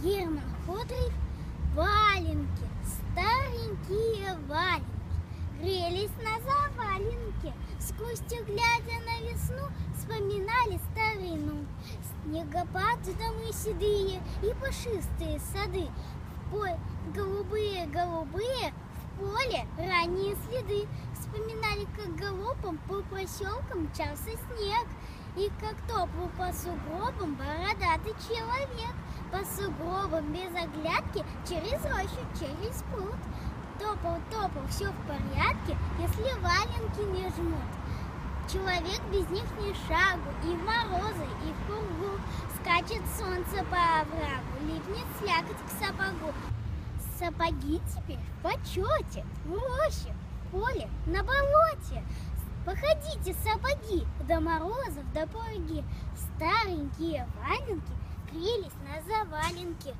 Герман Худрев, валенки, старенькие валенки, грелись на заваленке, с грустью глядя на весну, вспоминали старину. Снегопады домы седые и пушистые сады, голубые-голубые, в поле ранние следы. Вспоминали, как галопом по проселкам мчался снег, и как топал по сугробам бородатый человек. По сугробам без оглядки, через рощу, через пруд. Топал, все в порядке, если валенки не жмут. Человек без них ни шагу, и в морозы, и в пургу. Скачет солнце по оврагу, липнет слякоть к сапогу. Сапоги теперь в почете, в роще, в поле, на болоте. Походите, сапоги, до морозов, до пурги. Старенькие валенки грелись на заваленке.